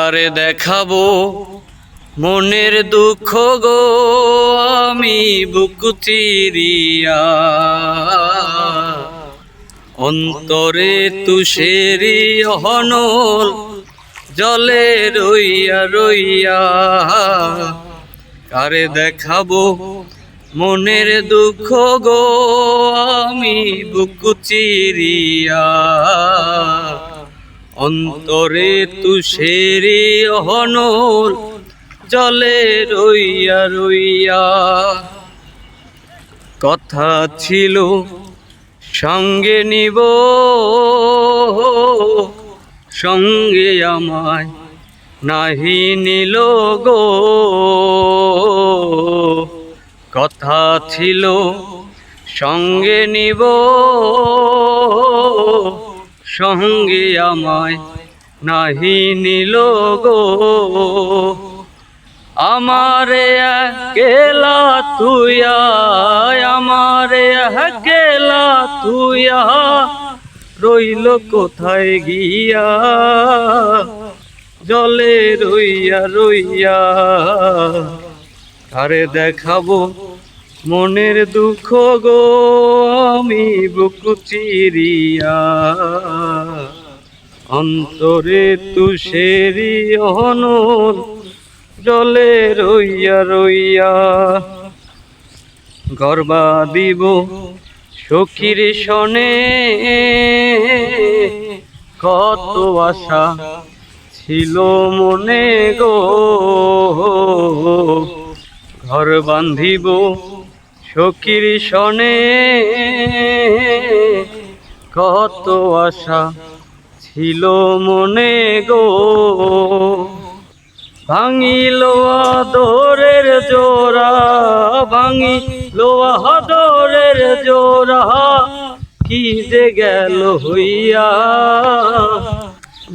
আরে দেখাবো মনের দুঃখ গো আমি বুক চিরিয়া, অন্তরে তুষেরি অনল জলে রইয়া রইয়া। কারে দেখাবো মনের দুঃখ গো আমি বুক চিরিয়া, অন্তরে তুষেরি অনল জলে রইয়া রইয়া। কথা ছিল সঙ্গে নিব, সঙ্গে আমায় নাহি নিল গো। কথা ছিল সঙ্গে নিব, সঙ্গে আমায় নাহি নিল গো। আমারে একলা তুইয়া, আমারে একলা তুইয়া রইল কোথায় গিয়া, জলে রইয়া রইয়া। আরে দেখাবো মনের দুঃখ গো আমি বুক চিরিয়া, অন্তরে তুষেরি অনল জলে রইয়া রইয়া। গর্বা দিব সখীর সনে কত আশা ছিল মনে গো। ঘর বান্ধিব সখীর সনে কত আশা ছিল মনে গো। ভাঙিল আদরের জোড়া, ভাঙিল আদরের জোড়া কি যে গেল হইয়া,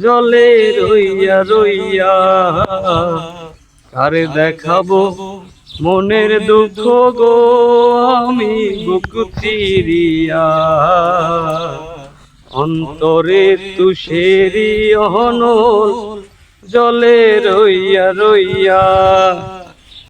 জলে রইয়া রইয়া। আরে দেখাবো মনের দুঃখ গো আমি বুক চিরিয়া, অন্তরে তুষেরি অনল জলে রইয়া রইয়া।